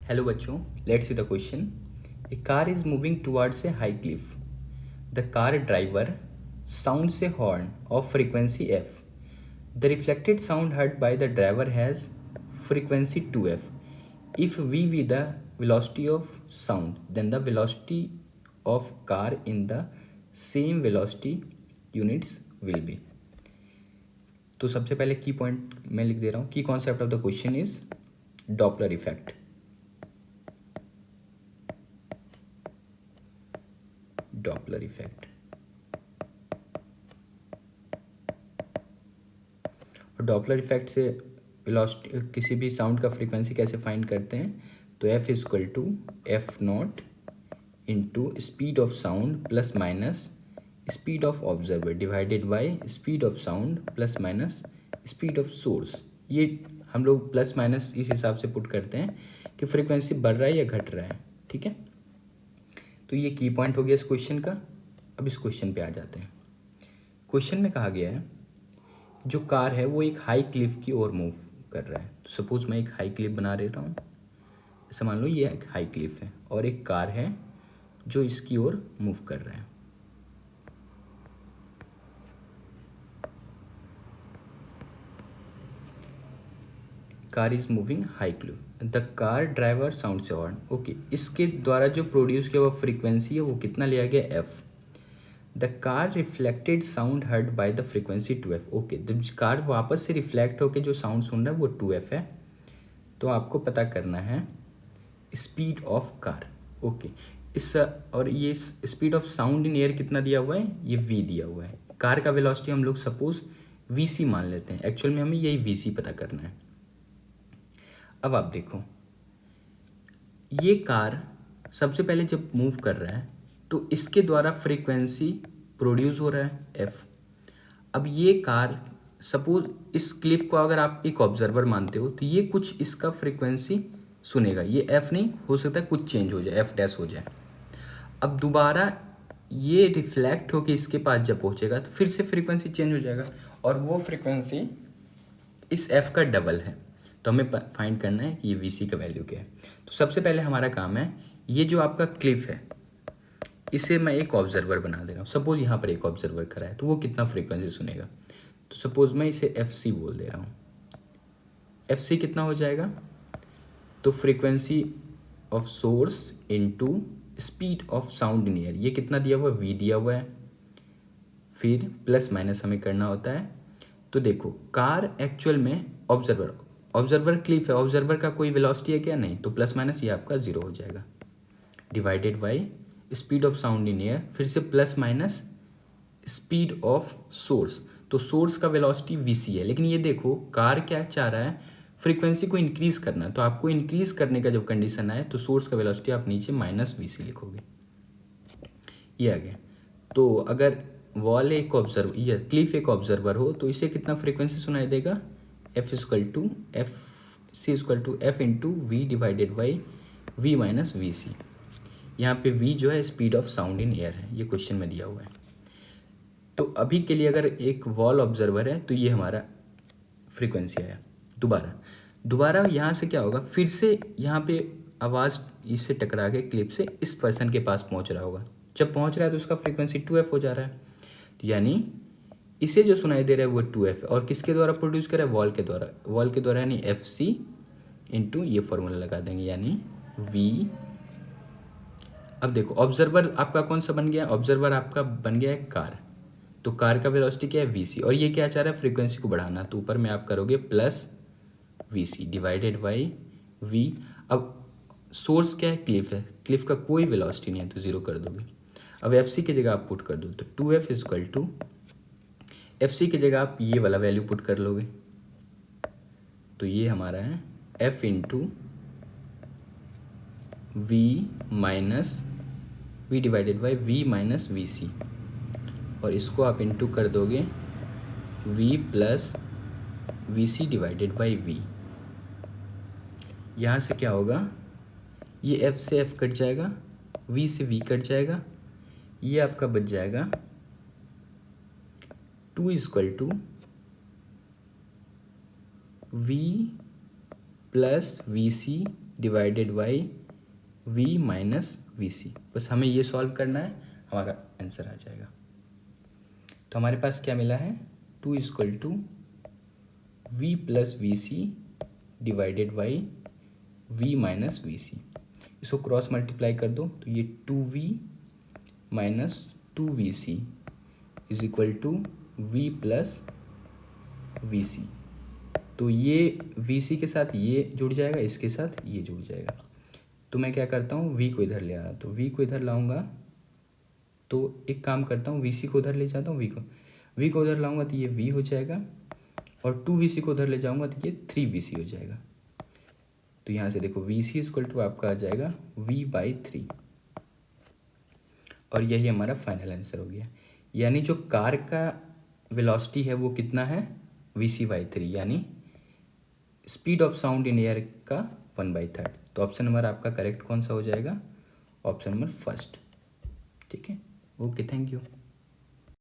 Hello बच्चों, let's see the question. A car is moving towards a high Cliff. The car driver sounds A horn of frequency F. The reflected sound heard by the driver has frequency 2f. If v be the velocity of sound, then the velocity of car in the same velocity units will be. तो सबसे पहले की point मैं लिख दे रहा हूँ. की concept of the question is Doppler effect. Doppler effect और डॉपलर इफेक्ट से वेलोसिटी किसी भी साउंड का फ्रीक्वेंसी कैसे फाइंड करते हैं. तो F is equal to F naught into speed of sound plus minus speed of observer divided by speed of sound plus minus speed of source. ये हम लोग प्लस माइनस इस हिसाब से पुट करते हैं कि फ्रीक्वेंसी बढ़ रहा है या घट रहा है. ठीक है, तो ये की पॉइंट हो गया इस क्वेश्चन का. अब इस क्वेश्चन पे आ जाते हैं. क्वेश्चन में कहा गया है जो कार है वो एक हाई क्लिफ की ओर मूव कर रहा है. तो सपोज मैं एक हाई क्लिफ बना रहा हूँ. ऐसा मान लो ये एक हाई क्लिफ है और एक कार है जो इसकी ओर मूव कर रहा है. Car is moving high Cliff. The car driver sound से हॉर्न. ओके, इसके द्वारा जो प्रोड्यूस किया हुआ फ्रीक्वेंसी है वो कितना लिया गया F. The car reflected sound heard by the frequency 2f. Okay, जब कार वापस से रिफ्लेक्ट होकर जो साउंड सुन रहा है वो 2f है. तो आपको पता करना है स्पीड ऑफ कार. ओके, इस और ये speed of sound in air कितना दिया हुआ है, ये v दिया हुआ है. कार का वेलोसिटी हम लोग सपोज vc मान लेते हैं. एक्चुअल में हमें यही vc पता करना है. अब आप देखो, ये कार सबसे पहले जब मूव कर रहा है तो इसके द्वारा फ्रीक्वेंसी प्रोड्यूस हो रहा है एफ. अब ये कार सपोज इस क्लिफ को अगर आप एक ऑब्जर्वर मानते हो तो ये कुछ इसका फ्रीक्वेंसी सुनेगा. ये एफ नहीं हो सकता, कुछ चेंज हो जाए, एफ डैश हो जाए. अब दोबारा ये रिफ्लेक्ट होके इसके पास जब पहुंचेगा तो फिर से फ्रीक्वेंसी चेंज हो जाएगा और वो फ्रीक्वेंसी इस एफ का डबल है. तो हमें फाइंड करना है कि ये वी सी का वैल्यू क्या है. तो सबसे पहले हमारा काम है, ये जो आपका क्लिफ है इसे मैं एक ऑब्जर्वर बना दे रहा हूँ. सपोज यहाँ पर एक ऑब्जर्वर खड़ा है तो वो कितना फ्रीक्वेंसी सुनेगा. तो सपोज मैं इसे एफ सी बोल दे रहा हूँ. एफ सी कितना हो जाएगा, तो frequency of source into speed of sound in air. ये कितना दिया हुआ है, वी दिया हुआ है. फिर प्लस माइनस हमें करना होता है. तो देखो, कार एक्चुअल में ऑब्जर्वर क्लिफ है, ऑब्जर्वर का कोई वेलोसिटी है क्या, नहीं. तो प्लस माइनस ये आपका जीरो हो जाएगा divided by speed of sound in air. फिर से plus minus speed of source. तो सोर्स का वेलोसिटी vc है, लेकिन ये देखो कार क्या चाह रहा है, फ्रीक्वेंसी को इंक्रीज करना. तो आपको इंक्रीज करने का जब कंडीशन आए तो सोर्स का वेलोसिटी आप नीचे माइनस vc लिखोगे. ये आ गया. तो अगर वॉल एक ऑब्जर्व या क्लिफ एक ऑब्जर्वर हो तो इसे कितना फ्रीक्वेंसी सुनाई देगा, F is equal to F C is equal to F into V divided by V minus V C. यहाँ पे v जो है speed of sound in air है, ये क्वेश्चन में दिया हुआ है. तो अभी के लिए अगर एक वॉल ऑब्जर्वर है तो ये हमारा फ्रीक्वेंसी आया. दोबारा यहाँ से क्या होगा, फिर से यहाँ पे आवाज़ इससे टकरा के क्लिप से इस पर्सन के पास पहुँच रहा होगा. जब पहुँच रहा है तो उसका फ्रीक्वेंसी 2f हो जा रहा है. तो यानी इसे जो सुनाई दे रहा है वो 2f है. और किसके द्वारा प्रोड्यूस कर रहा है, वॉल के द्वारा यानी एफ सी इंटू ये फॉर्मूला लगा देंगे यानी v. अब देखो ऑब्जर्वर आपका कौन सा बन गया, ऑब्जर्वर आपका बन गया है कार. तो कार का वेलोसिटी क्या है vc और ये क्या चाह रहा है, फ्रीक्वेंसी को बढ़ाना. तो ऊपर में आप करोगे plus vc divided by v. अब सोर्स क्या है, क्लिफ है, क्लिफ का कोई वेलोसिटी नहीं है तो जीरो कर दोगे. अब fc की जगह आप पुट कर दो तो 2f is equal to fc की जगह आप ये वाला वैल्यू पुट कर लोगे. तो ये हमारा है f into V minus V divided by V minus V C. और इसको आप इंटू कर दोगे v plus V C divided by V. यहाँ से क्या होगा, ये f से f कट जाएगा, v से v कट जाएगा. ये आपका बच जाएगा 2 is equal to v plus V C divided by V minus V C. बस हमें ये सॉल्व करना है, हमारा आंसर आ जाएगा। तो हमारे पास क्या मिला है, 2 equal to V plus V C divided by V minus V C. इसको क्रॉस मल्टीप्लाई कर दो तो ये 2v minus 2vc is equal to v plus V C. तो ये vc के साथ ये जुड़ जाएगा, इसके साथ ये जुड़ जाएगा। तो मैं क्या करता हूँ, v को इधर ले आ रहा, तो v को इधर लाऊंगा तो एक काम करता हूँ, vc को उधर ले जाता हूँ, v को उधर लाऊंगा तो ये v हो जाएगा, और 2vc को उधर ले जाऊंगा तो ये 3vc हो जाएगा। तो यहाँ से देखो vc इक्वल टू आपका आ जाएगा v/3, और यही हमारा फाइनल आंसर हो गया। यानी जो कार का वेलोसिटी है वो कितना है, vc/3, यानी speed of sound in air का 1/3। तो ऑप्शन नंबर आपका करेक्ट कौन सा हो जाएगा, ऑप्शन नंबर फर्स्ट। ठीक है, ओके, थैंक यू।